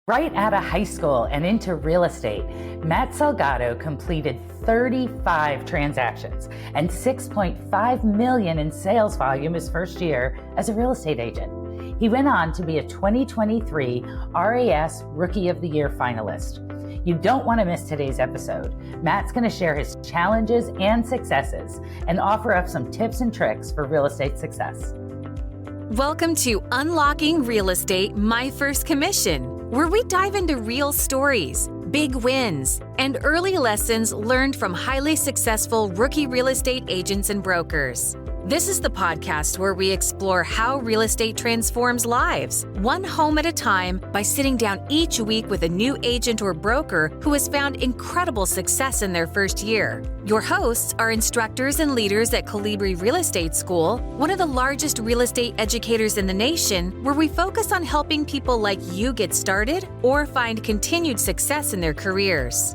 Right out of high school and into real estate, Matt Salgado completed 35 transactions and $6.5 million in sales volume his first year as a real estate agent. He went on to be a 2023 RAS Rookie of the Year finalist. You don't want to miss today's episode. Matt's going to share his challenges and successes and offer up some tips and tricks for real estate success. Welcome to Unlocking Real Estate, My First Commission, where we dive into real stories, big wins, and early lessons learned from highly successful rookie real estate agents and brokers. This is the podcast where we explore how real estate transforms lives, one home at a time, by sitting down each week with a new agent or broker who has found incredible success in their first year. Your hosts are instructors and leaders at Colibri Real Estate School, one of the largest real estate educators in the nation, where we focus on helping people like you get started or find continued success in their careers.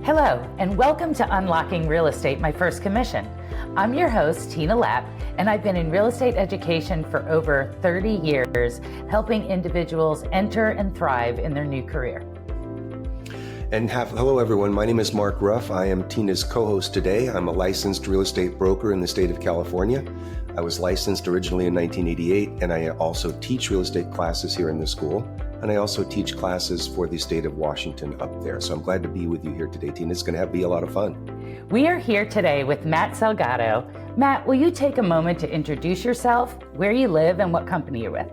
Hello, and welcome to Unlocking Real Estate, My First Commission. I'm your host, Tina Lapp, and I've been in real estate education for over 30 years, helping individuals enter and thrive in their new career. Hello everyone, my name is Mark Ruff. I am Tina's co-host today. I'm a licensed real estate broker in the state of California. I was licensed originally in 1988, and I also teach real estate classes here in the school. And I also teach classes for the state of Washington up there. So I'm glad to be with you here today, Tina. It's going to be a lot of fun. We are here today with Matt Salgado. Matt, will you take a moment to introduce yourself, where you live, and what company you're with?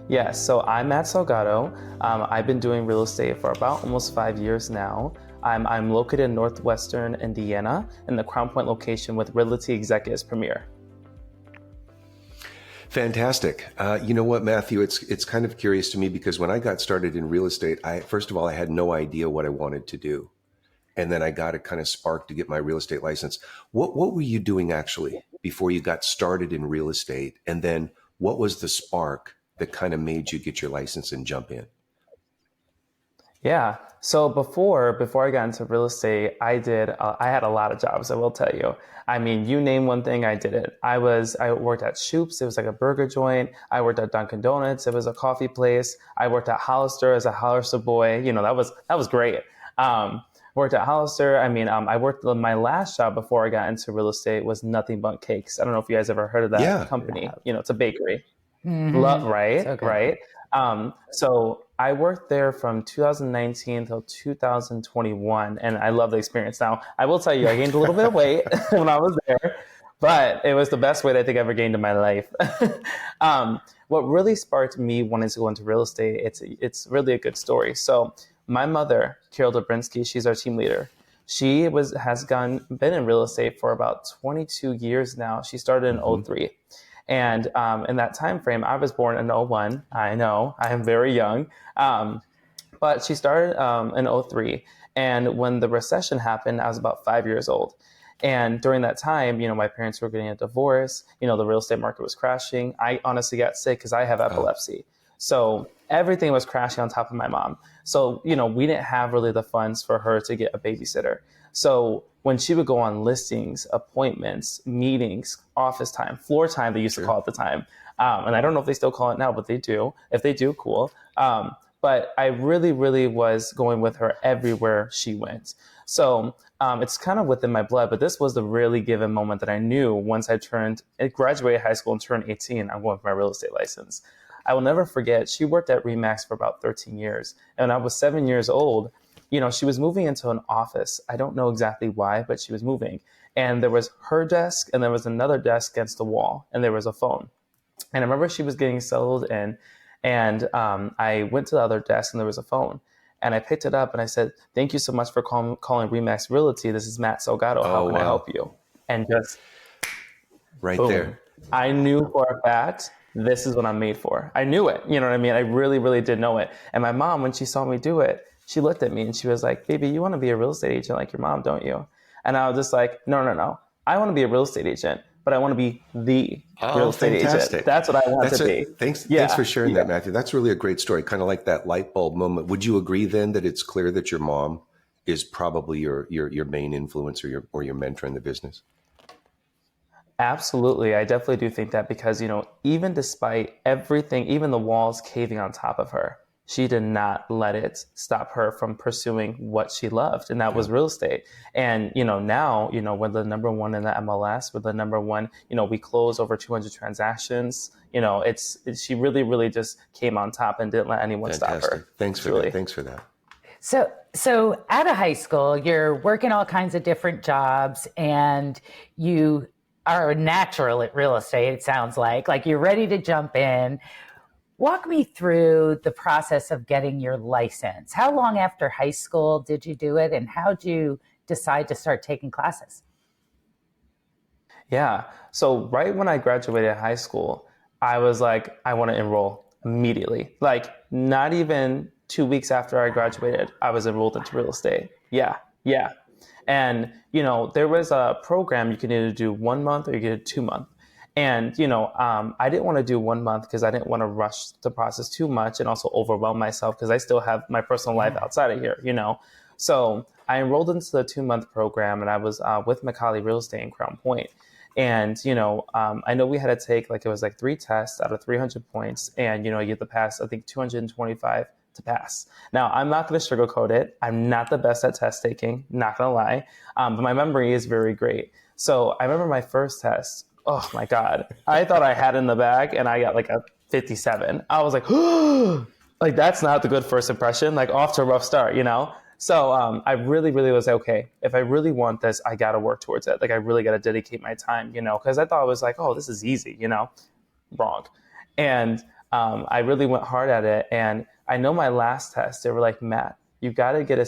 Yes, so I'm Matt Salgado. I've been doing real estate for about almost 5 years now. I'm located in Northwestern Indiana in the Crown Point location with Realty Executives Premier. Fantastic. You know what, Matthew, it's kind of curious to me because when I got started in real estate, first of all, I had no idea what I wanted to do. And then I got a kind of spark to get my real estate license. What were you doing actually before you got started in real estate? And then what was the spark that kind of made you get your license and jump in? Yeah. So before I got into real estate, I had a lot of jobs, I will tell you. I mean, you name one thing, I did it. I worked at Shoop's. It was like a burger joint. I worked at Dunkin' Donuts. It was a coffee place. I worked at Hollister as a Hollister boy. You know, that was great. Worked at Hollister. I mean, I worked, my last job before I got into real estate was Nothing But Cakes. I don't know if you guys ever heard of that company. Yeah. You know, it's a bakery. Mm-hmm. Right? So right. So I worked there from 2019 till 2021, and I love the experience. Now, I will tell you, I gained a little bit of weight when I was there, but it was the best weight I think I ever gained in my life. What really sparked me wanting to go into real estate, it's really a good story. So my mother, Carol Dobrzynski, she's our team leader. She has been in real estate for about 22 years now. She started in 2003. And in that time frame, I was born in 2001. I know, I am very young. But she started in 2003. And when the recession happened, I was about 5 years old. And during that time, you know, my parents were getting a divorce. You know, the real estate market was crashing. I honestly got sick because I have epilepsy. So everything was crashing on top of my mom. So, you know, we didn't have really the funds for her to get a babysitter. So when she would go on listings, appointments, meetings, office time, floor time, they used to call it at the time. And I don't know if they still call it now, but they do. If they do, cool. But I really, really was going with her everywhere she went. So it's kind of within my blood, but this was the really given moment that I knew once I graduated high school and turned 18, I'm going for my real estate license. I will never forget, she worked at RE/MAX for about 13 years. And when I was 7 years old, you know, she was moving into an office. I don't know exactly why, but she was moving. And there was her desk, and there was another desk against the wall, and there was a phone. And I remember she was getting settled in, and I went to the other desk, and there was a phone. And I picked it up, and I said, "Thank you so much for calling RE/MAX Realty. This is Matt Salgado. How can I help you?" And just right boom. there. I knew for a fact, this is what I'm made for. I knew it. You know what I mean? I really, really did know it. And my mom, when she saw me do it, she looked at me and she was like, "Baby, you want to be a real estate agent like your mom, don't you?" And I was just like, no. I want to be a real estate agent, but I want to be the real estate agent. That's what I want to be. Thanks for sharing that, Matthew. That's really a great story, kind of like that light bulb moment. Would you agree then that it's clear that your mom is probably your main influence or your mentor in the business? Absolutely. I definitely do think that because, even despite everything, even the walls caving on top of her, she did not let it stop her from pursuing what she loved, and that was real estate. And, now, we're the number one in the MLS, we're the number one, we close over 200 transactions. She really, really just came on top and didn't let anyone stop her. Thanks for that. Thanks for that. So out of high school, you're working all kinds of different jobs, and you are natural at real estate, it sounds like you're ready to jump in. Walk me through the process of getting your license. How long after high school did you do it, and how did you decide to start taking classes? Yeah. So right when I graduated high school, I was like, I want to enroll immediately. Like not even 2 weeks after I graduated, I was enrolled into real estate. Yeah. And, there was a program you could either do 1 month or you could do 2 months. And, I didn't want to do 1 month because I didn't want to rush the process too much and also overwhelm myself because I still have my personal life outside of here, So I enrolled into the 2-month program, and I was with Macaulay Real Estate in Crown Point. And, I know we had to take it was 3 tests out of 300 points. And, you have to pass, I think, 225 to pass. Now, I'm not going to sugarcoat it. I'm not the best at test taking, not going to lie. But my memory is very great. So I remember my first test. Oh, my God. I thought I had it in the bag, and I got a 57. I was like, that's not the good first impression, off to a rough start, So I really, really was okay, if I really want this, I got to work towards it. I really got to dedicate my time, because I thought it was oh, this is easy, wrong. And I really went hard at it. And I know my last test, they were like, Matt, you got to get a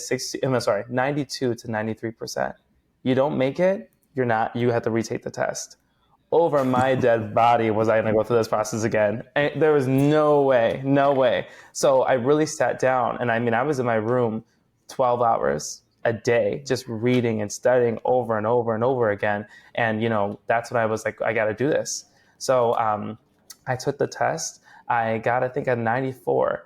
92 to 93%. You don't make it, you have to retake the test. Over my dead body was I going to go through this process again. And there was no way. So I really sat down, and I was in my room 12 hours a day, just reading and studying over and over and over again. And, that's when I was like, I got to do this. So I took the test. I got, I think, a 94.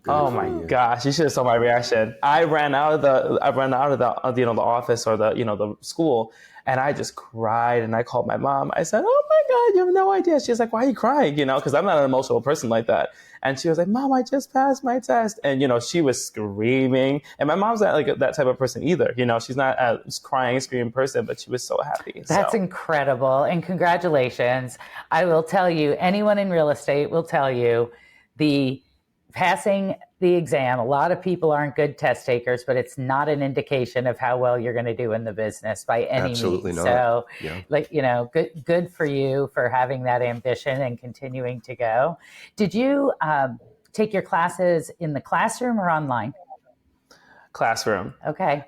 Oh my gosh! You should have saw my reaction. I ran out of the the office or the school, and I just cried, and I called my mom. I said, "Oh my God, you have no idea." She's like, "Why are you crying?" Because I'm not an emotional person like that. And she was like, "Mom, I just passed my test," and she was screaming. And my mom's not that type of person either. She's not a crying, screaming person, but she was so happy. That's incredible, and congratulations! I will tell you, anyone in real estate will tell you, passing the exam, a lot of people aren't good test takers, but it's not an indication of how well you're going to do in the business by any means. Absolutely not. So, yeah. Good for you for having that ambition and continuing to go. Did you take your classes in the classroom or online? Classroom. Okay.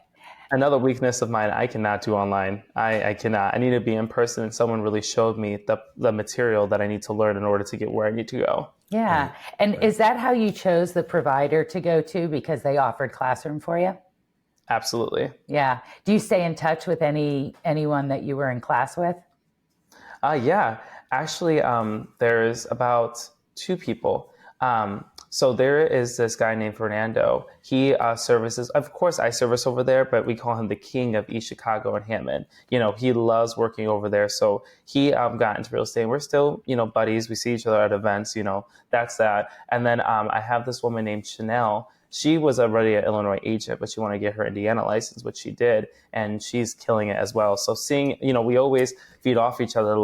Another weakness of mine, I cannot do online. I cannot. I need to be in person, and someone really showed me the material that I need to learn in order to get where I need to go. Yeah. And is that how you chose the provider to go to, because they offered classroom for you? Absolutely. Yeah. Do you stay in touch with anyone that you were in class with? Yeah. Actually, there's about 2 people. So there is this guy named Fernando. He services, of course, I service over there, but we call him the king of East Chicago and Hammond. He loves working over there. So he got into real estate. We're still, buddies. We see each other at events, that's that. And then I have this woman named Chanel. She was already an Illinois agent, but she wanted to get her Indiana license, which she did, and she's killing it as well. So seeing, we always feed off each other.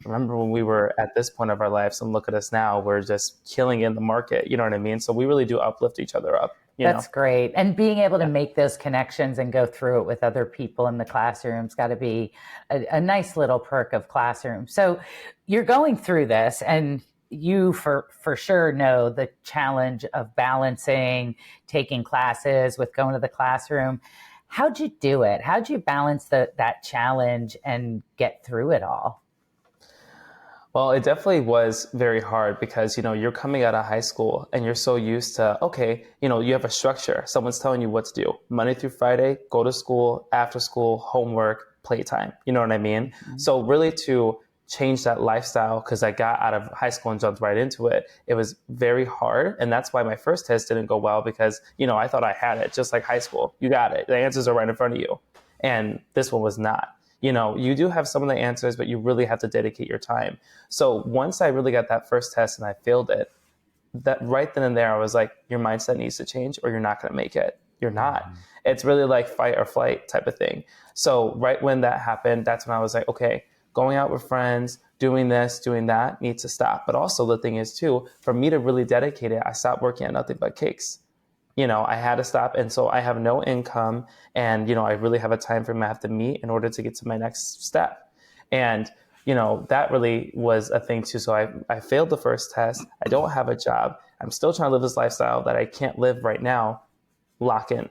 Remember when we were at this point of our lives, and look at us now, we're just killing in the market. You know what I mean? So we really do uplift each other up. That's great. And being able to make those connections and go through it with other people in the classroom's got to be a nice little perk of classroom. So you're going through this, and you for sure know the challenge of balancing taking classes with going to the classroom. How'd you do it? How'd you balance that challenge and get through it all? Well, it definitely was very hard because, you're coming out of high school and you're so used to, okay, you have a structure. Someone's telling you what to do. Monday through Friday, go to school, after school, homework, playtime. You know what I mean? Mm-hmm. So really to change that lifestyle, because I got out of high school and jumped right into it, it was very hard. And that's why my first test didn't go well, because, I thought I had it, just like high school. You got it. The answers are right in front of you. And this one was not. You do have some of the answers, but you really have to dedicate your time. So once I really got that first test and I failed it, that right then and there, I was like, your mindset needs to change or you're not going to make it. You're not. It's really like fight or flight type of thing. So right when that happened, that's when I was like, okay, going out with friends, doing this, doing that needs to stop. But also the thing is too, for me to really dedicate it, I stopped working at Nothing But Cakes. I had to stop. And so I have no income and, I really have a time frame I have to meet in order to get to my next step. And, that really was a thing too. So I failed the first test. I don't have a job. I'm still trying to live this lifestyle that I can't live right now. Lock in.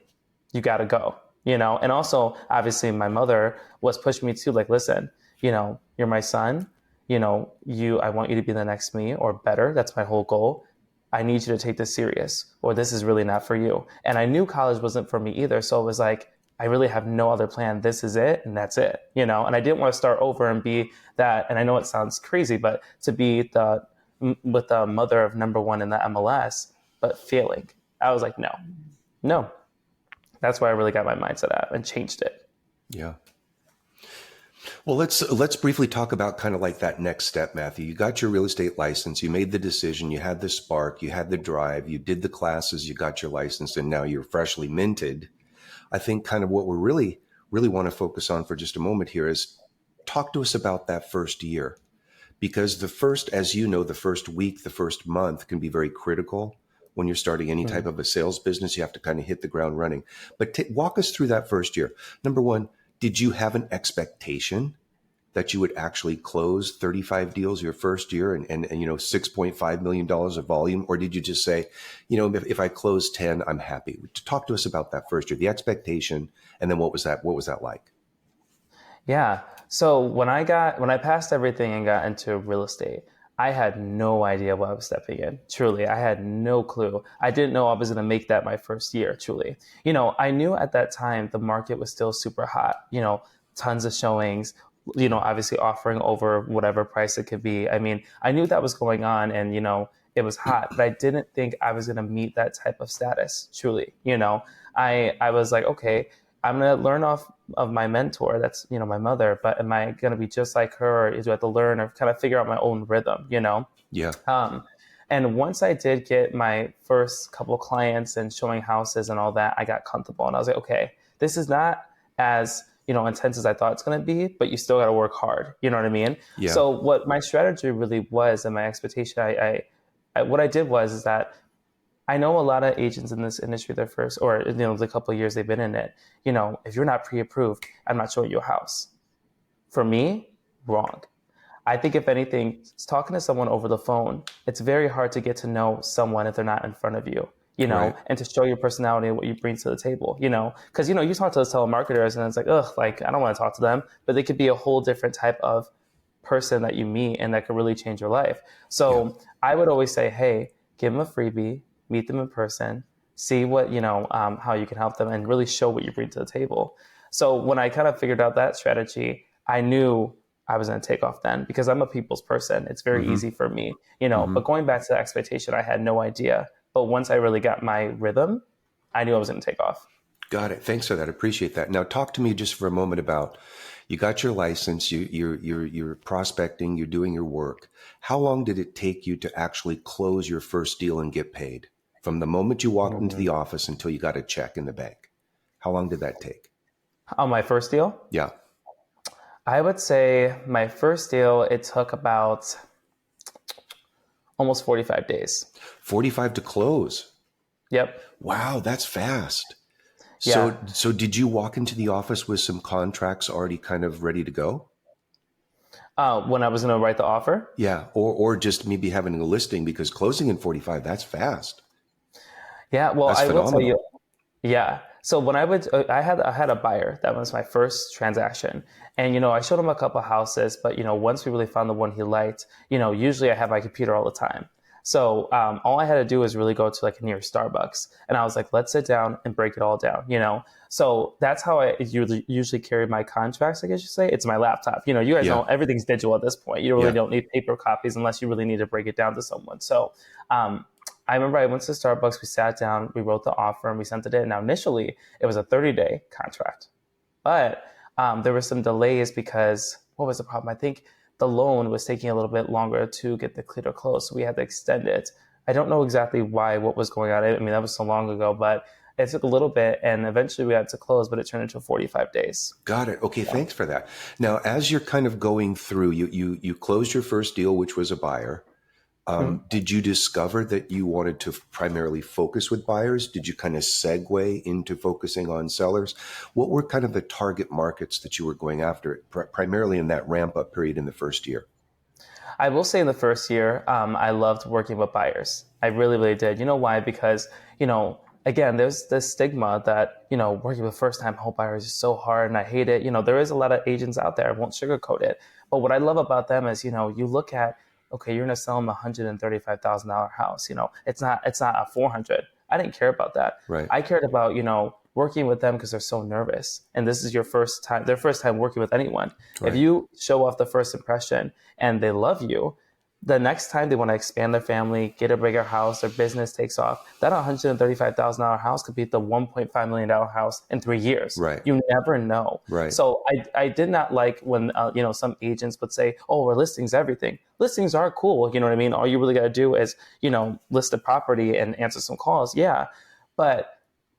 You got to go, And also, obviously, my mother was pushing me too, like, listen, you're my son. I want you to be the next me or better. That's my whole goal. I need you to take this serious or this is really not for you. And I knew college wasn't for me either. So it was like, I really have no other plan. This is it. And that's it, and I didn't want to start over and be that. And I know it sounds crazy, but to be with the mother of number one in the MLS, but failing, I was like, no, that's where I really got my mindset at and changed it. Yeah. Well, let's briefly talk about kind of like that next step, Matthew. You got your real estate license, you made the decision, you had the spark, you had the drive, you did the classes, you got your license, and now you're freshly minted. I think kind of what we really want to focus on for just a moment here is talk to us about that first year, because the first week, the first month can be very critical. When you're starting any type of a sales business, you have to kind of hit the ground running. But walk us through that first year. Number one, did you have an expectation that you would actually close 35 deals your first year and $6.5 million of volume? Or did you just say, if I close 10, I'm happy? Talk to us about that first year, the expectation, and then what was that like? Yeah. So when I passed everything and got into real estate, I had no idea what I was stepping in. Truly, I had no clue. I didn't know I was going to make that my first year, truly. I knew at that time the market was still super hot, tons of showings, obviously offering over whatever price it could be. I mean, I knew that was going on and, it was hot, but I didn't think I was going to meet that type of status, truly. I was like, okay, I'm going to learn off of my mentor. That's, my mother, but am I going to be just like her? Or do I have to learn or kind of figure out my own rhythm, Yeah. And once I did get my first couple clients and showing houses and all that, I got comfortable and I was like, okay, this is not as, intense as I thought it's going to be, but you still got to work hard. You know what I mean? Yeah. So what my strategy really was and my expectation, what I did was that I know a lot of agents in this industry, their first, or, the couple of years they've been in it, if you're not pre-approved, I'm not showing you a house. For me, wrong. I think if anything, talking to someone over the phone, it's very hard to get to know someone if they're not in front of you, Right. and to show your personality and what you bring to the table, because, you talk to those telemarketers and it's like, ugh, like, I don't want to talk to them, but they could be a whole different type of person that you meet and that could really change your life. So I would always say, hey, give them a freebie, meet them in person, see what, how you can help them and really show what you bring to the table. So when I kind of figured out that strategy, I knew I was going to take off then because I'm a people's person. It's very easy for me, but going back to the expectation, I had no idea. But once I really got my rhythm, I knew I was going to take off. Got it. Thanks for that. I appreciate that. Now talk to me just for a moment about, you got your license, you're prospecting, you're doing your work. How long did it take you to actually close your first deal and get paid? From the moment you walked into the office until you got a check in the bank. How long did that take? On my first deal? Yeah. I would say my first deal, it took about almost 45 days. 45 to close. Yep. Wow, that's fast. Yeah. So did you walk into the office with some contracts already kind of ready to go? When I was going to write the offer? Yeah. Or just maybe having a listing, because closing in 45, that's fast. Yeah. Well, That's I will tell you. phenomenal. Yeah. So when I had a buyer. That was my first transaction. And, I showed him a couple houses, but, once we really found the one he liked, usually I have my computer all the time. So all I had to do was really go to like a near Starbucks. And I was like, let's sit down and break it all down, So that's how I usually carry my contracts, I guess you say. It's my laptop. You guys know everything's digital at this point. You really don't need paper copies unless you really need to break it down to someone. So I remember I went to Starbucks, we sat down, we wrote the offer and we sent it in. Now, initially, it was a 30-day contract. But there were some delays because what was the problem? I think the loan was taking a little bit longer to get the clear to close. So we had to extend it. I don't know exactly why, what was going on. I mean, that was so long ago, but it took a little bit and eventually we had to close, but it turned into 45 days. Got it. Okay. Thanks for that. Now, as you're kind of going through, you closed your first deal, which was a buyer. Did you discover that you wanted to primarily focus with buyers? Did you kind of segue into focusing on sellers? What were kind of the target markets that you were going after, primarily in that ramp up period in the first year? I will say in the first year, I loved working with buyers. I really, really did. You know why? Because, again, there's this stigma that, working with first-time home buyers is so hard and I hate it. There is a lot of agents out there. I won't sugarcoat it. But what I love about them is, you look at, okay, you're going to sell them a $135,000 house. It's not a 400. I didn't care about that. Right. I cared about, working with them because they're so nervous. And this is their first time working with anyone. Right. If you show off the first impression and they love you, the next time they want to expand their family, get a bigger house, their business takes off, that $135,000 house could be the $1.5 million house in 3 years. Right. You never know. Right. So I did not like when, some agents would say, oh, our listings, everything. Listings are cool. You know what I mean? All you really got to do is, list a property and answer some calls. Yeah. But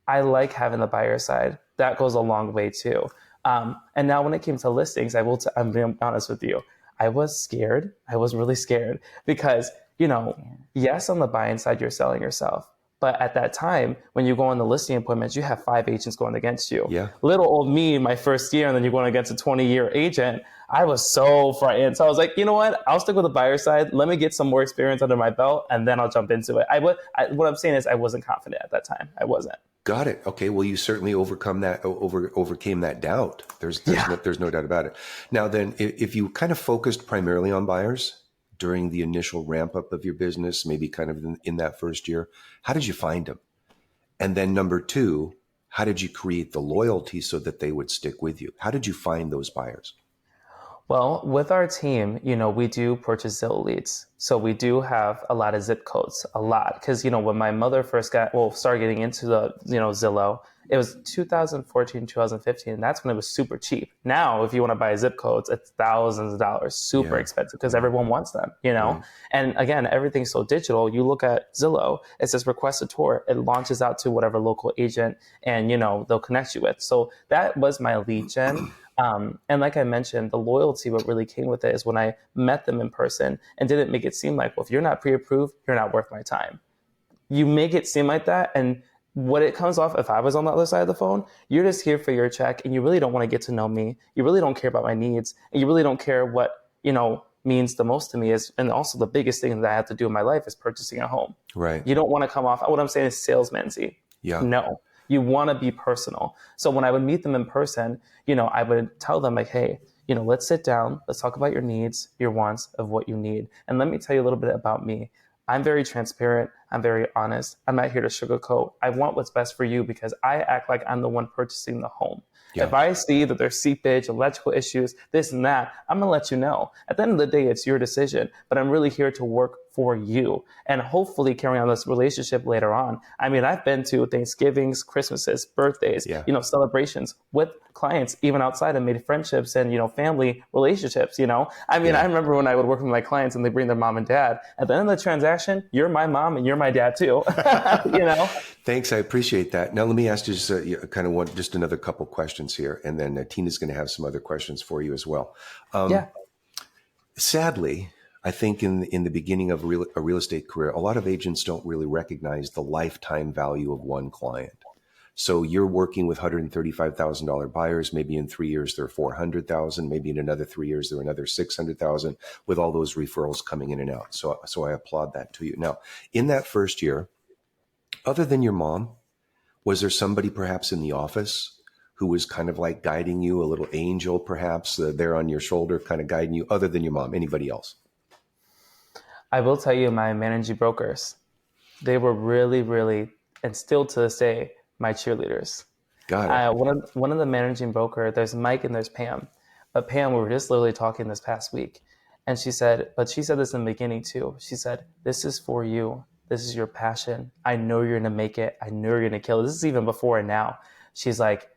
I like having the buyer side. That goes a long way too. And now when it came to listings, I'm being honest with you. I was scared. I was really scared because, yes, on the buying side, you're selling yourself. But at that time, when you go on the listing appointments, you have 5 agents going against you. Yeah. Little old me in my first year, and then you're going against a 20-year agent. I was so frightened. So I was like, you know what? I'll stick with the buyer side. Let me get some more experience under my belt, and then I'll jump into it. What I'm saying is I wasn't confident at that time. I wasn't. Got it. Okay. Well, you certainly overcame that doubt. There's no doubt about it. Now then, if you kind of focused primarily on buyers during the initial ramp up of your business, maybe kind of in that first year, how did you find them? And then number 2, how did you create the loyalty so that they would stick with you? How did you find those buyers? Well, with our team, we do purchase Zillow leads. So we do have a lot of zip codes, a lot. Because, when my mother first started getting into the, Zillow, it was 2014, 2015. And that's when it was super cheap. Now, if you want to buy zip codes, it's thousands of dollars, super expensive because everyone wants them, Right. And again, everything's so digital. You look at Zillow, it says request a tour. It launches out to whatever local agent and, they'll connect you with. So that was my lead gen. And like I mentioned, the loyalty, what really came with it is when I met them in person and didn't make it seem like, well, if you're not pre-approved, you're not worth my time. You make it seem like that. And what it comes off, if I was on the other side of the phone, you're just here for your check and you really don't want to get to know me. You really don't care about my needs. And you really don't care what, means the most to me is, and also the biggest thing that I have to do in my life is purchasing a home. Right. You don't want to come off, what I'm saying is salesman-y. Yeah. No. You want to be personal. So when I would meet them in person, I would tell them like, hey, let's sit down. Let's talk about your needs, your wants of what you need. And let me tell you a little bit about me. I'm very transparent. I'm very honest. I'm not here to sugarcoat. I want what's best for you because I act like I'm the one purchasing the home. Yeah. If I see that there's seepage, electrical issues, this and that, I'm going to let you know. At the end of the day, it's your decision, but I'm really here to work for you and hopefully carry on this relationship later on. I mean, I've been to Thanksgivings, Christmases, birthdays, celebrations with clients, even outside, and made friendships and, family relationships, I mean, I remember when I would work with my clients and they bring their mom and dad. At the end of the transaction, you're my mom and you're my dad too, Thanks. I appreciate that. Now, let me ask you just another couple questions here. And then Tina's going to have some other questions for you as well. Sadly, I think in the beginning of a real estate career, a lot of agents don't really recognize the lifetime value of one client. So you're working with $135,000 buyers. Maybe in 3 years, they're $400,000. Maybe in another 3 years, they're another $600,000 with all those referrals coming in and out. So I applaud that to you. Now, in that first year, other than your mom, was there somebody perhaps in the office who was kind of like guiding you, a little angel perhaps there on your shoulder, kind of guiding you, other than your mom? Anybody else? I will tell you, my managing brokers, they were really, really, and still to this day, my cheerleaders. Got it. One of the managing broker, there's Mike and there's Pam. But Pam, we were just literally talking this past week. And she said this in the beginning too. She said, this is for you. This is your passion. I know you're going to make it. I know you're going to kill it. This is even before and now. She's like,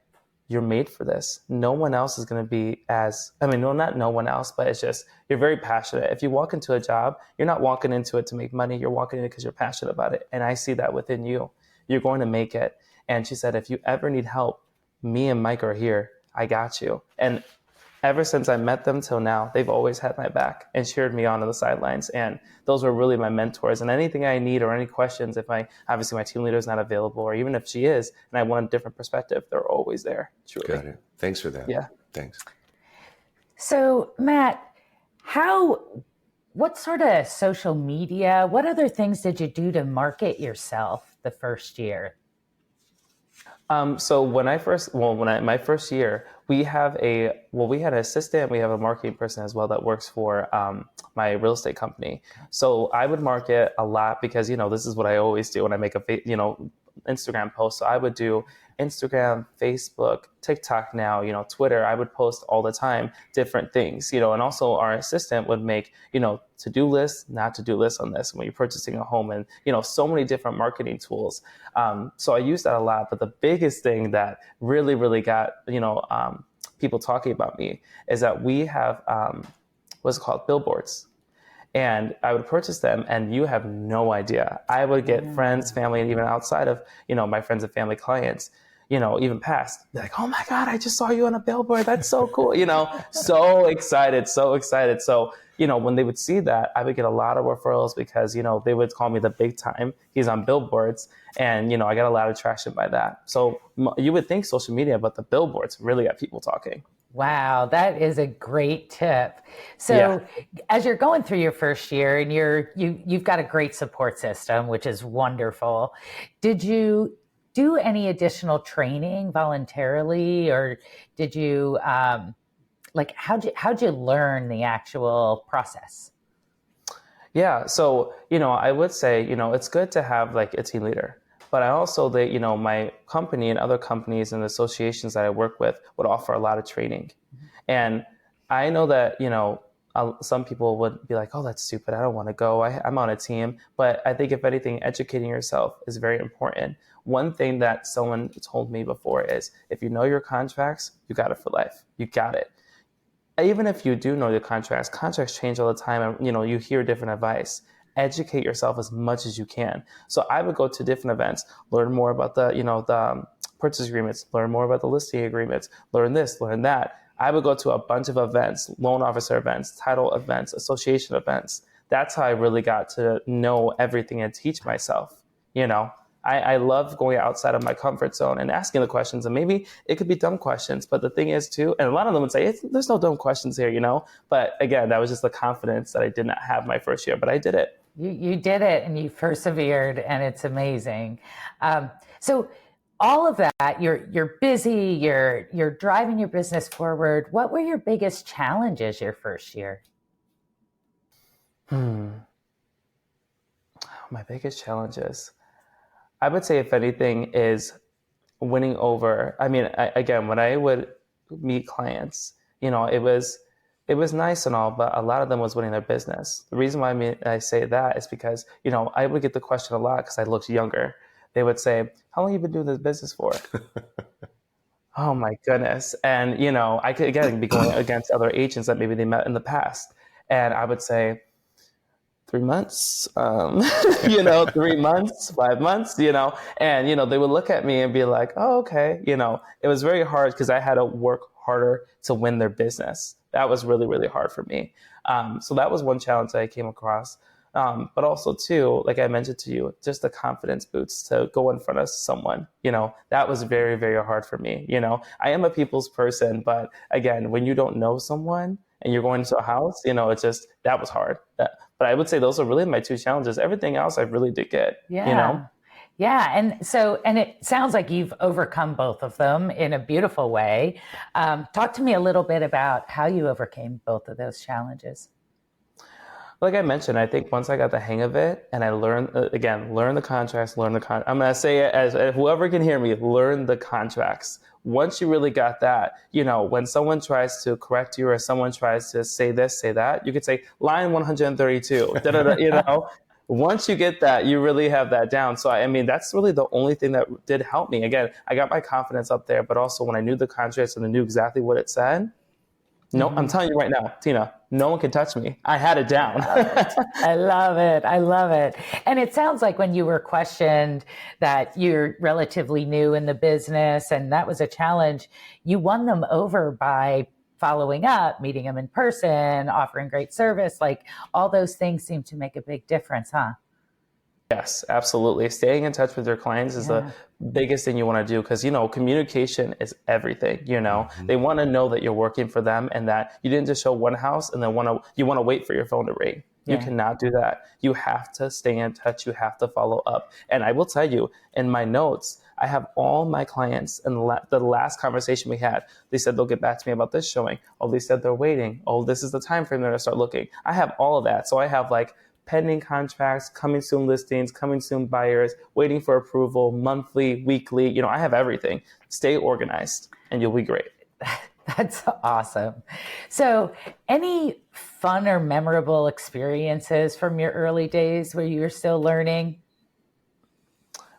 you're made for this. No one else is going to be not no one else, but it's just, you're very passionate. If you walk into a job, you're not walking into it to make money. You're walking in it because you're passionate about it. And I see that within you. You're going to make it. And she said, if you ever need help, me and Mike are here. I got you. And ever since I met them till now, they've always had my back and cheered me on the sidelines. And those were really my mentors. And anything I need or any questions, obviously my team leader is not available, or even if she is, and I want a different perspective, they're always there. Truly. Got it. Thanks for that. Yeah. Thanks. So Matt, what sort of social media, what other things did you do to market yourself the first year? So my first year, we had an assistant, we have a marketing person as well that works for my real estate company. So I would market a lot because, this is what I always do when I make a, Instagram post. So I would do Instagram, Facebook, TikTok now, Twitter. I would post all the time, different things, and also our assistant would make, to-do lists, not to-do lists on this when you're purchasing a home, and, so many different marketing tools. So I use that a lot. But the biggest thing that really, really got, people talking about me is that we have what's called billboards. And I would purchase them, and you have no idea. I would get friends, family, and even outside of, my friends and family clients, even past, be like, oh my God, I just saw you on a billboard. That's so cool. So excited. So, when they would see that, I would get a lot of referrals because, they would call me the big time. He's on billboards. And, I got a lot of traction by that. So you would think social media, but the billboards really got people talking. Wow, that is a great tip. So as you're going through your first year and you've got a great support system, which is wonderful. Did you do any additional training voluntarily, or did you how'd you learn the actual process? Yeah, so I would say it's good to have like a team leader. But I also, my company and other companies and associations that I work with would offer a lot of training. And I know that, some people would be like, oh, that's stupid. I don't want to go. I'm on a team. But I think if anything, educating yourself is very important. One thing that someone told me before is if you know your contracts, you got it for life. You got it. Even if you do know your contracts change all the time. And, you hear different advice. Educate yourself as much as you can. So I would go to different events, learn more about the purchase agreements, learn more about the listing agreements, learn this, learn that. I would go to a bunch of events, loan officer events, title events, association events. That's how I really got to know everything and teach myself. I love going outside of my comfort zone and asking the questions, and maybe it could be dumb questions. But the thing is too, and a lot of them would say, there's no dumb questions here, But again, that was just the confidence that I did not have my first year, but I did it. You did it and you persevered, and it's amazing. So all of that, you're busy, you're driving your business forward. What were your biggest challenges your first year? My biggest challenges, I would say, if anything, is winning over. I mean, again, when I would meet clients, it was nice and all, but a lot of them was winning their business. The reason why I say that is because, I would get the question a lot because I looked younger. They would say, how long have you been doing this business for? Oh my goodness. And, I could, again, be going against other agents that maybe they met in the past. And I would say 3 months, 3 months, 5 months, and, they would look at me and be like, oh, okay. It was very hard because I had to work harder to win their business. That was really, really hard for me. So that was one challenge that I came across. But also too, like I mentioned to you, just the confidence boosts to go in front of someone, that was very, very hard for me. I am a people's person, but again, when you don't know someone and you're going to a house, that was hard. But I would say those are really my two challenges. Everything else I really did good, Yeah. And it sounds like you've overcome both of them in a beautiful way. Talk to me a little bit about how you overcame both of those challenges. Like I mentioned, I think once I got the hang of it and I learned, learn the contracts, I'm going to say it as whoever can hear me, learn the contracts. Once you really got that, when someone tries to correct you or someone tries to say this, say that, you could say line 132, once you get that, you really have that down. So, I mean, that's really the only thing that did help me. Again, I got my confidence up there, but also when I knew the contracts and I knew exactly what it said, no, I'm telling you right now, Tina, no one can touch me. I had it down. I love it. I love it. And it sounds like when you were questioned that you're relatively new in the business and that was a challenge, you won them over by following up, meeting them in person, offering great service. Like all those things seem to make a big difference, huh? Yes, absolutely. Staying in touch with your clients is the biggest thing you want to do because, communication is everything. They want to know that you're working for them and that you didn't just show one house and then you want to wait for your phone to ring. You cannot do that. You have to stay in touch. You have to follow up. And I will tell you, in my notes, I have all my clients and the last conversation we had, they said they'll get back to me about this showing. Oh, they said they're waiting. Oh, this is the time frame they're going to start looking. I have all of that. So I have like pending contracts, coming soon listings, coming soon buyers, waiting for approval, monthly, weekly. I have everything. Stay organized and you'll be great. That's awesome. So any fun or memorable experiences from your early days where you were still learning?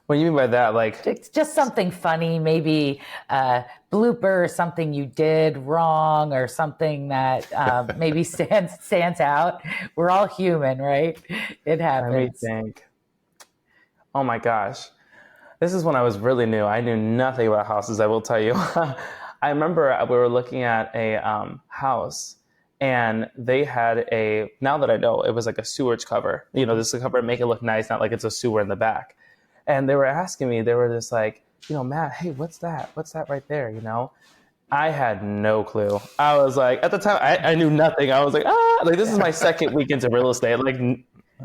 What do you mean by that? Like It's just something funny, maybe a blooper, something you did wrong, or something that maybe stands out. We're all human, right? It happens. Let me think. Oh my gosh. This is when I was really new. I knew nothing about houses, I will tell you. I remember we were looking at a house and they had now that I know, it was like a sewage cover. This is a cover to make it look nice, not like it's a sewer in the back. And they were asking me, they were just like, Matt, hey, what's that? What's that right there? I had no clue. I was like, at the time, I knew nothing. I was like, this is my second week into real estate. Like,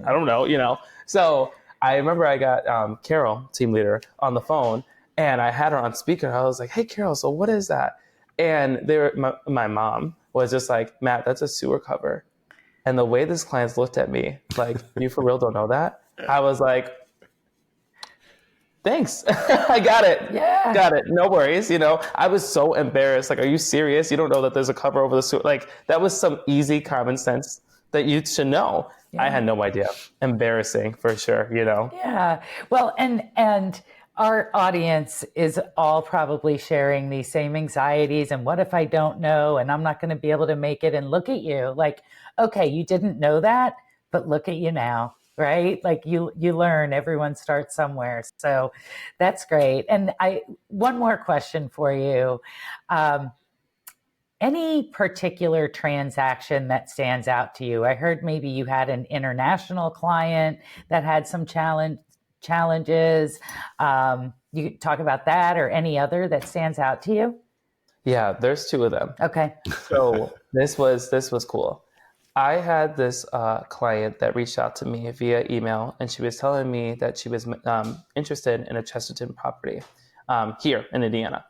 I don't know. So I remember I got Carol, team leader, on the phone, and I had her on speaker. I was like, hey, Carol, so what is that? And my mom was just like, Matt, that's a sewer cover. And the way these clients looked at me, like, you for real don't know that? I was like, thanks. I got it. Yeah. Got it. No worries. I was so embarrassed. Like, are you serious? You don't know that there's a cover over the sewer? Like, that was some easy common sense that you should know. Yeah. I had no idea. Embarrassing for sure, Yeah. Well, and our audience is all probably sharing these same anxieties. And what if I don't know and I'm not going to be able to make it? And look at you. Like, okay, you didn't know that, but look at you now. Right? Like you learn, everyone starts somewhere. So that's great. And one more question for you. Any particular transaction that stands out to you? I heard maybe you had an international client that had some challenges. You could talk about that or any other that stands out to you? Yeah, there's two of them. Okay. So this was cool. I had this client that reached out to me via email, and she was telling me that she was interested in a Chesterton property here in Indiana.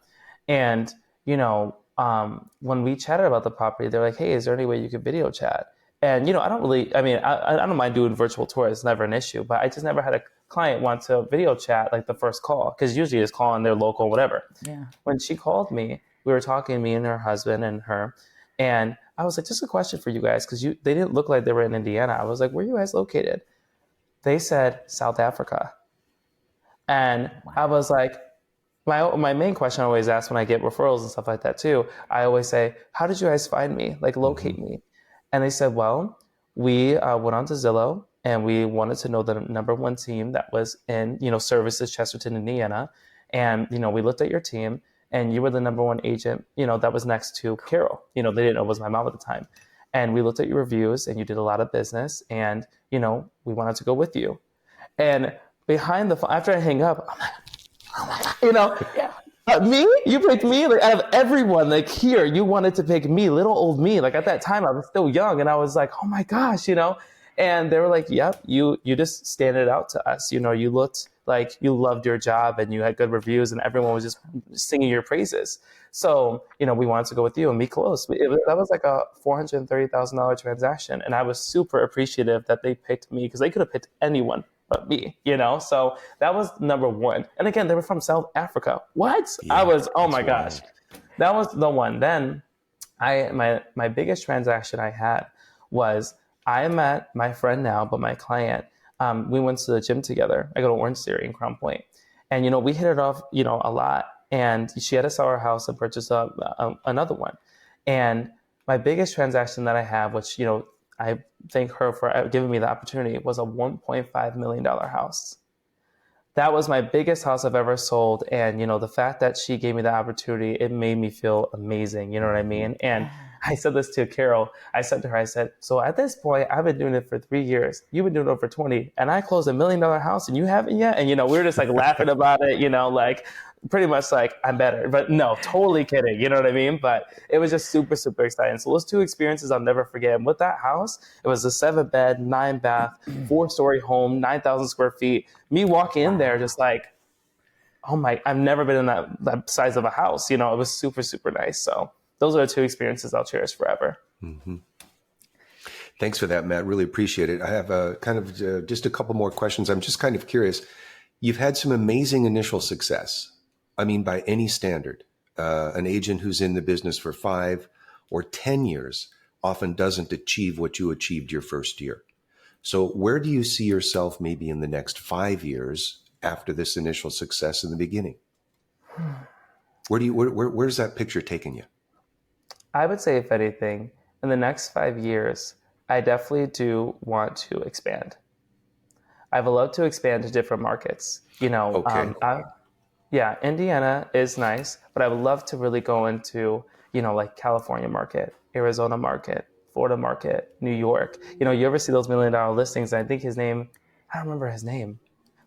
And, when we chatted about the property, they're like, hey, is there any way you could video chat? And, I don't mind doing virtual tours. It's never an issue. But I just never had a client want to video chat like the first call, because usually it's calling their local, whatever. Yeah. When she called me, we were talking, me and her husband and her, and I was like, just a question for you guys, because they didn't look like they were in Indiana. I was like, where are you guys located? They said South Africa. And wow. I was like, my main question I always ask when I get referrals and stuff like that too, I always say, how did you guys find me? Like, locate me. And they said, well, we went on to Zillow and we wanted to know the number one team that was in, services Chesterton, Indiana. And, we looked at your team. And you were the number one agent, that was next to Carol. They didn't know it was my mom at the time. And we looked at your reviews and you did a lot of business and, we wanted to go with you. And behind the phone, after I hang up, I'm like, oh my God, me? You picked me? Like, out of everyone, like, here, you wanted to pick me, little old me. Like, at that time, I was still young and I was like, oh my gosh, And they were like, yep, you just standed out to us. You looked like you loved your job and you had good reviews and everyone was just singing your praises. So, we wanted to go with you and be close. That was like a $430,000 transaction. And I was super appreciative that they picked me because they could have picked anyone but me, So that was number one. And again, they were from South Africa. What? Yeah, I was, oh my gosh. That was the one. Then my biggest transaction I had was I met my friend now, but my client we went to the gym together. I go to Orange Theory in Crown Point. And, we hit it off, a lot. And she had to sell her house and purchase another one. And my biggest transaction that I have, which, I thank her for giving me the opportunity, was a $1.5 million house. That was my biggest house I've ever sold. And, the fact that she gave me the opportunity, it made me feel amazing. You know what I mean? And I said this to Carol. I said to her, so at this point, I've been doing it for 3 years. You've been doing it for 20. And I closed $1 million house and you haven't yet. And, we were just like laughing about it, pretty much like I'm better, but no, totally kidding. You know what I mean? But it was just super, super exciting. So those two experiences I'll never forget. And with that house, it was a 7-bed, 9-bath, 4-story home, 9,000 square feet. Me walking in there just like, oh my, I've never been in that size of a house. It was super, super nice. So those are the two experiences I'll cherish forever. Mm-hmm. Thanks for that, Matt. Really appreciate it. I have just a couple more questions. I'm just kind of curious. You've had some amazing initial success. I mean, by any standard, an agent who's in the business for 5 or 10 years often doesn't achieve what you achieved your first year. So where do you see yourself maybe in the next 5 years after this initial success in the beginning? Where's that picture taking you? I would say, if anything, in the next 5 years, I definitely do want to expand. I would love to expand to different markets. Okay. Indiana is nice, but I would love to really go into, like California market, Arizona market, Florida market, New York. You ever see those $1 million listings? I think his name, I don't remember his name,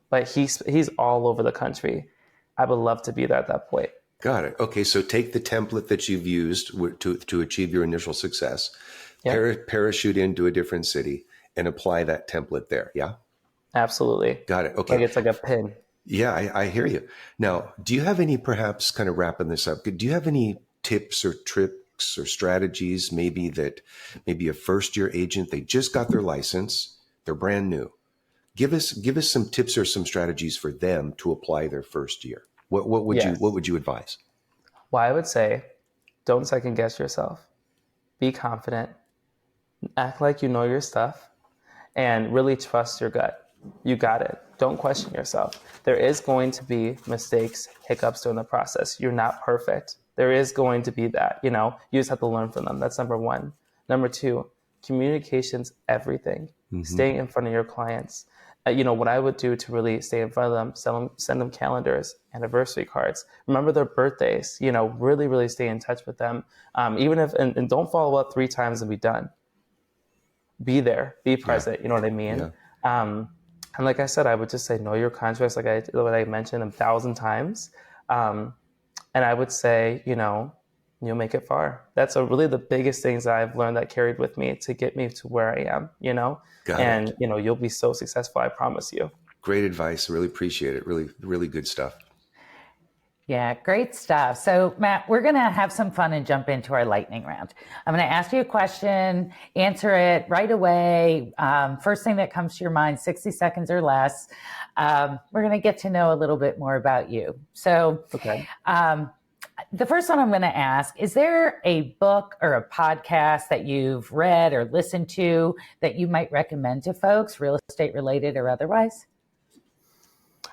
but he's all over the country. I would love to be there at that point. Got it. Okay. So take the template that you've used to achieve your initial success, parachute into a different city and apply that template there. Yeah. Absolutely. Got it. Okay. Like it's like a pin. Yeah, I hear you. Now, do you have any, perhaps kind of wrapping this up, do you have any tips or tricks or strategies maybe a first-year agent, they just got their license, they're brand new. Give us some tips or some strategies for them to apply their first year. What would you advise? Well, I would say don't second guess yourself. Be confident. Act like you know your stuff and really trust your gut. You got it. Don't question yourself. There is going to be mistakes, hiccups during the process. You're not perfect. There is going to be that, you just have to learn from them. That's number one. Number two, communication's everything. Mm-hmm. Staying in front of your clients. What I would do to really stay in front of them, send them calendars, anniversary cards, remember their birthdays, really, really stay in touch with them. Even if, and don't follow up 3 times and be done. Be there, be present. Yeah. You know what I mean? Yeah. And like I said, I would just say, know your contracts, like I mentioned 1,000 times. And I would say, you'll make it far. That's really the biggest things that I've learned that carried with me to get me to where I am, Got and, it. You'll be so successful. I promise you. Great advice. Really appreciate it. Really, really good stuff. Yeah, great stuff. So, Matt, we're going to have some fun and jump into our lightning round. I'm going to ask you a question, answer it right away. First thing that comes to your mind, 60 seconds or less. We're going to get to know a little bit more about you. So, okay. The first one I'm going to ask, is there a book or a podcast that you've read or listened to that you might recommend to folks, real estate related or otherwise?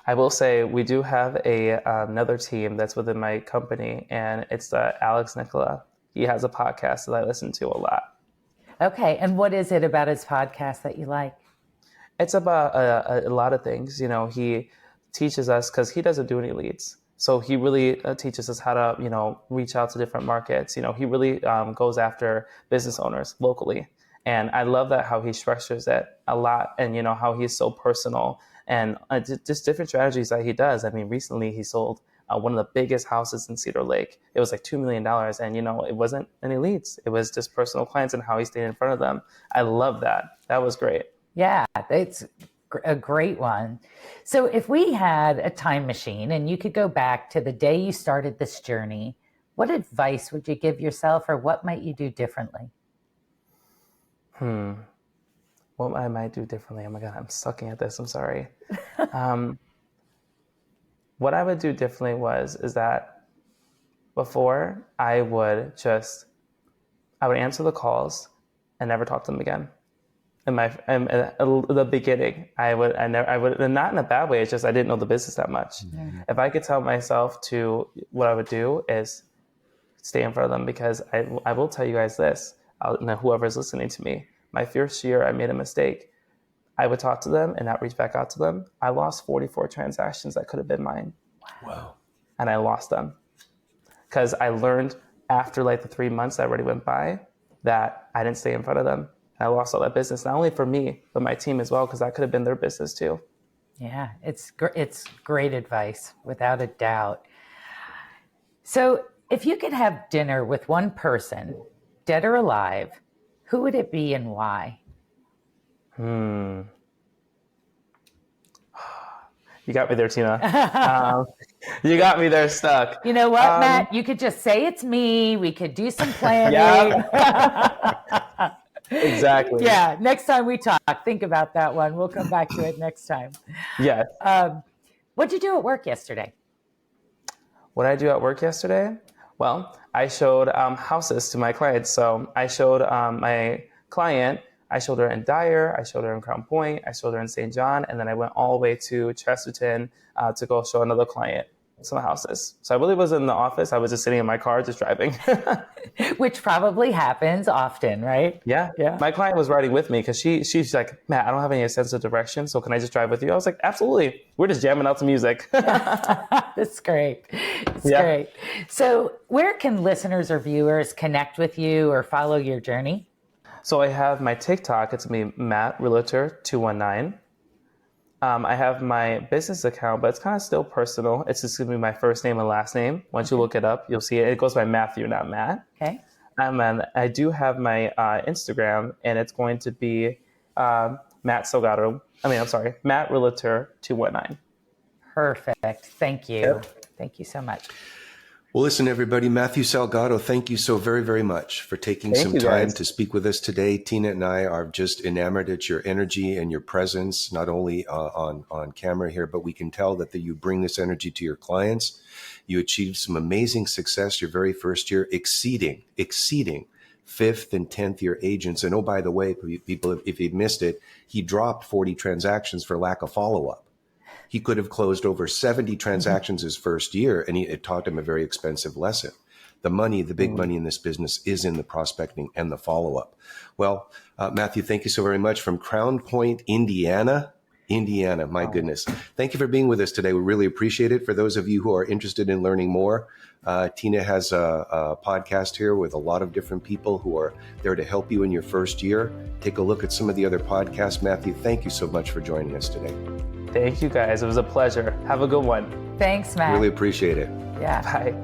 I will say we do have another team that's within my company, and it's Alex Nicola. He has a podcast that I listen to a lot. Okay. And what is it about his podcast that you like? It's about a lot of things. He teaches us, because he doesn't do any leads. So he really teaches us how to, reach out to different markets. He really goes after business owners locally. And I love that how he structures it a lot, and, how he's so personal. And just different strategies that he does. I mean, recently he sold one of the biggest houses in Cedar Lake. It was like $2 million. And, it wasn't any leads. It was just personal clients and how he stayed in front of them. I love that. That was great. Yeah, it's a great one. So if we had a time machine and you could go back to the day you started this journey, what advice would you give yourself, or what might you do differently? What I might do differently? Oh my God, I'm sucking at this. I'm sorry. What I would do differently is that before I would answer the calls and never talk to them again. in the beginning. I would, and not in a bad way. It's just I didn't know the business that much. Mm-hmm. If I could tell myself to, what I would do is stay in front of them, because I will tell you guys this, whoever's listening to me, my first year I made a mistake. I would talk to them and not reach back out to them. I lost 44 transactions that could have been mine. Wow. And I lost them because I learned after like the 3 months that already went by that I didn't stay in front of them. And I lost all that business, not only for me, but my team as well, because that could have been their business too. Yeah, it's great advice, without a doubt. So if you could have dinner with one person, dead or alive, who would it be and why? You got me there, Tina. You got me there stuck. You know what, Matt? You could just say it's me. We could do some planning. Yeah. Exactly. Yeah. Next time we talk, think about that one. We'll come back to it next time. Yes. What'd you do at work yesterday? What did I do at work yesterday? Well, I showed houses to my clients. So I showed my client, I showed her in Dyer, I showed her in Crown Point, I showed her in St. John, and then I went all the way to Chesterton to go show another client some houses. So I really wasn't in the office. I was just sitting in my car, just driving. Which probably happens often, right? Yeah. My client was riding with me because she's like, Matt, I don't have any sense of direction, so can I just drive with you? I was like, absolutely. We're just jamming out to music. That's great. It's great. So where can listeners or viewers connect with you or follow your journey? So I have my TikTok. It's me, Matt Realtor 219. I have my business account, but it's kind of still personal. It's just going to be my first name and last name. Once you look it up, you'll see it. It goes by Matthew, not Matt. Okay. And I do have my Instagram, and it's going to be Matt Salgado. Matt Realtor 219. Perfect. Thank you. Yep. Thank you so much. Well, listen, everybody, Matthew Salgado, thank you so very, very much for taking some time to speak with us today. Tina and I are just enamored at your energy and your presence, not only on camera here, but we can tell that you bring this energy to your clients. You achieved some amazing success your very first year, exceeding 5th and 10th year agents. And oh, by the way, people, if you missed it, he dropped 40 transactions for lack of follow-up. He could have closed over 70 transactions his first year, and it taught him a very expensive lesson. The money, the big money in this business is in the prospecting and the follow-up. Well, Matthew, thank you so very much from Crown Point, Indiana. My goodness. Thank you for being with us today. We really appreciate it. For those of you who are interested in learning more, Tina has a podcast here with a lot of different people who are there to help you in your first year. Take a look at some of the other podcasts. Matthew, thank you so much for joining us today. Thank you, guys. It was a pleasure. Have a good one. Thanks, Matt. Really appreciate it. Yeah. Bye.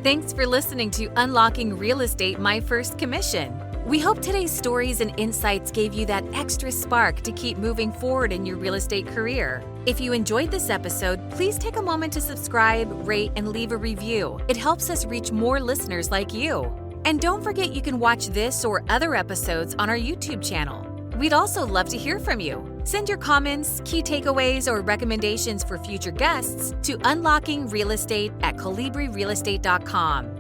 Thanks for listening to Unlocking Real Estate, My First Commission. We hope today's stories and insights gave you that extra spark to keep moving forward in your real estate career. If you enjoyed this episode, please take a moment to subscribe, rate, and leave a review. It helps us reach more listeners like you. And don't forget you can watch this or other episodes on our YouTube channel. We'd also love to hear from you. Send your comments, key takeaways, or recommendations for future guests to unlockingrealestate@colibrirealestate.com.